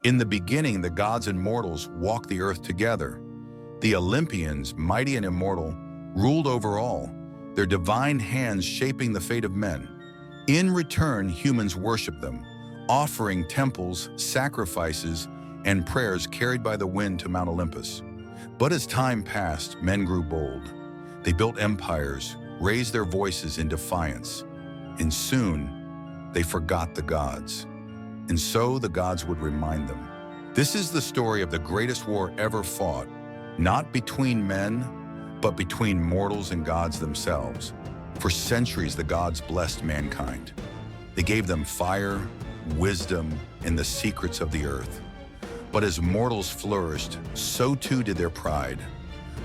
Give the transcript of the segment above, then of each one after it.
In the beginning, the gods and mortals walked the earth together. The Olympians, mighty and immortal, ruled over all, their divine hands shaping the fate of men. In return, humans worshiped them, offering temples, sacrifices, and prayers carried by the wind to Mount Olympus. But as time passed, men grew bold. They built empires, raised their voices in defiance, and soon they forgot the gods. And so the gods would remind them. This is the story of the greatest war ever fought, not between men, but between mortals and gods themselves. For centuries, the gods blessed mankind. They gave them fire, wisdom, and the secrets of the earth. But as mortals flourished, so too did their pride.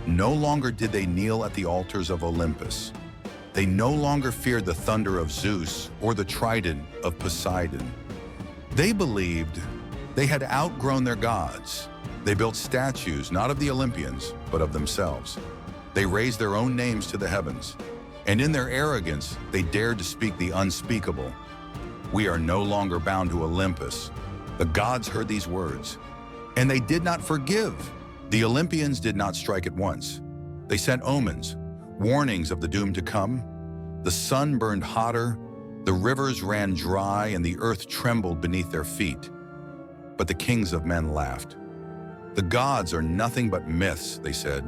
No longer did they kneel at the altars of Olympus. They no longer feared the thunder of Zeus or the trident of Poseidon. They believed they had outgrown their gods. They built statues, not of the Olympians, but of themselves. They raised their own names to the heavens. And in their arrogance, they dared to speak the unspeakable. We are no longer bound to Olympus. The gods heard these words, and they did not forgive. The Olympians did not strike at once. They sent omens, warnings of the doom to come. The sun burned hotter, the rivers ran dry, and the earth trembled beneath their feet. But the kings of men laughed. The gods are nothing but myths, they said.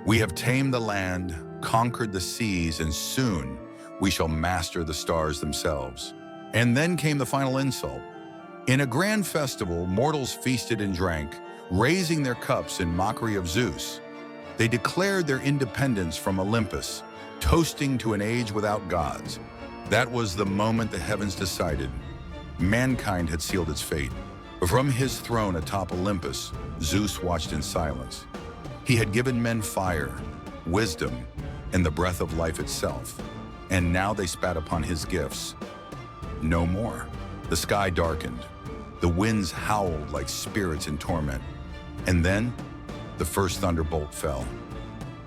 We have tamed the land, conquered the seas, and soon we shall master the stars themselves. And then came the final insult. In a grand festival, mortals feasted and drank, raising their cups in mockery of Zeus. They declared their independence from Olympus, toasting to an age without gods. That was the moment the heavens decided. Mankind had sealed its fate. From his throne atop Olympus, Zeus watched in silence. He had given men fire, wisdom, and the breath of life itself. And now they spat upon his gifts. No more. The sky darkened. The winds howled like spirits in torment. And then, the first thunderbolt fell.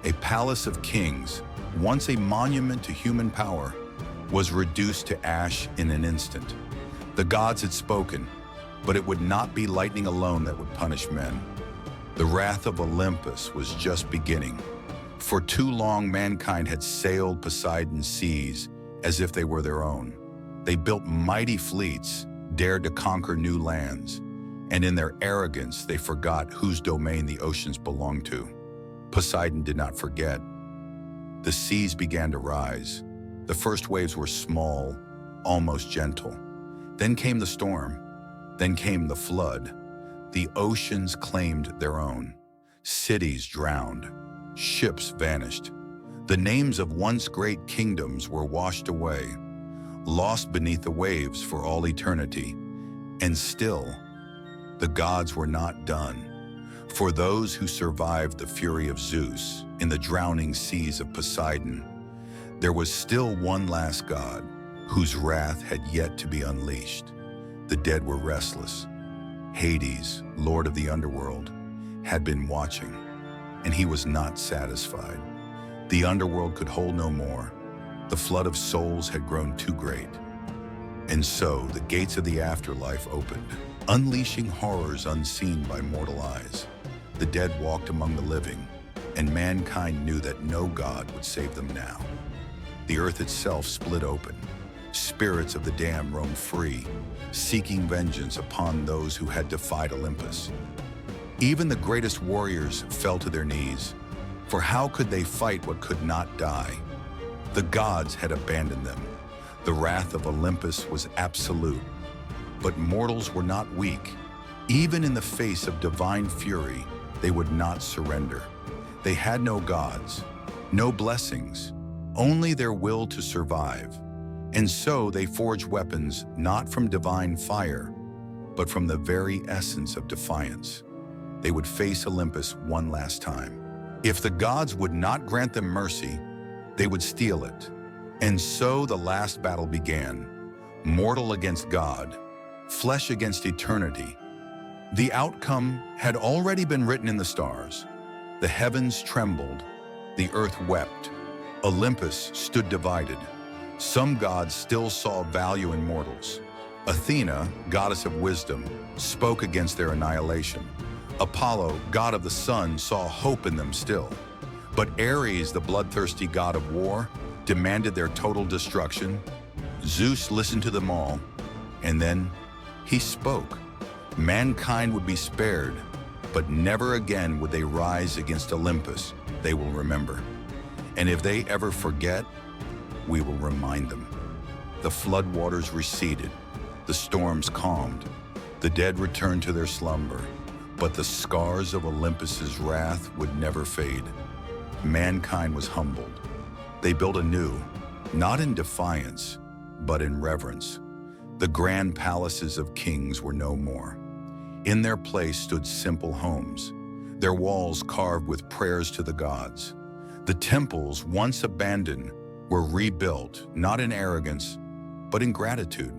A palace of kings, once a monument to human power, was reduced to ash in an instant. The gods had spoken, but it would not be lightning alone that would punish men. The wrath of Olympus was just beginning. For too long, mankind had sailed Poseidon's seas as if they were their own. They built mighty fleets, dared to conquer new lands, and in their arrogance, they forgot whose domain the oceans belonged to. Poseidon did not forget. The seas began to rise. The first waves were small, almost gentle. Then came the storm. Then came the flood. The oceans claimed their own. Cities drowned. Ships vanished. The names of once great kingdoms were washed away, lost beneath the waves for all eternity. And still, the gods were not done. For those who survived the fury of Zeus in the drowning seas of Poseidon, there was still one last god whose wrath had yet to be unleashed. The dead were restless. Hades, lord of the underworld, had been watching, and he was not satisfied. The underworld could hold no more. The flood of souls had grown too great. And so the gates of the afterlife opened, unleashing horrors unseen by mortal eyes. The dead walked among the living, and mankind knew that no god would save them now. The earth itself split open. Spirits of the damned roamed free, seeking vengeance upon those who had defied Olympus. Even the greatest warriors fell to their knees, for how could they fight what could not die? The gods had abandoned them. The wrath of Olympus was absolute, but mortals were not weak. Even in the face of divine fury, they would not surrender. They had no gods, no blessings, only their will to survive. And so they forged weapons not from divine fire, but from the very essence of defiance. They would face Olympus one last time. If the gods would not grant them mercy, they would steal it. And so the last battle began, mortal against God, flesh against eternity. The outcome had already been written in the stars. The heavens trembled, the earth wept. Olympus stood divided. Some gods still saw value in mortals. Athena, goddess of wisdom, spoke against their annihilation. Apollo, god of the sun, saw hope in them still. But Ares, the bloodthirsty god of war, demanded their total destruction. Zeus listened to them all, and then he spoke. Mankind would be spared, but never again would they rise against Olympus. They will remember. And if they ever forget, we will remind them. The floodwaters receded, the storms calmed, the dead returned to their slumber, but the scars of Olympus's wrath would never fade. Mankind was humbled. They built anew, not in defiance, but in reverence. The grand palaces of kings were no more. In their place stood simple homes, their walls carved with prayers to the gods. The temples, once abandoned, were rebuilt, not in arrogance, but in gratitude.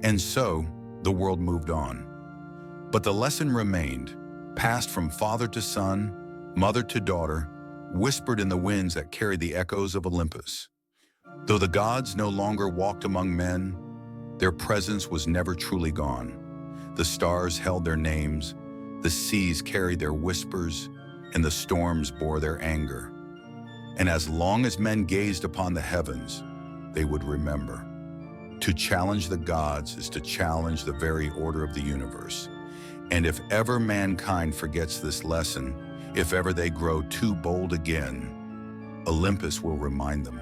And so, the world moved on. But the lesson remained, passed from father to son, mother to daughter, whispered in the winds that carried the echoes of Olympus. Though the gods no longer walked among men, their presence was never truly gone. The stars held their names, the seas carried their whispers, and the storms bore their anger. And as long as men gazed upon the heavens, they would remember. To challenge the gods is to challenge the very order of the universe. And if ever mankind forgets this lesson, if ever they grow too bold again, Olympus will remind them.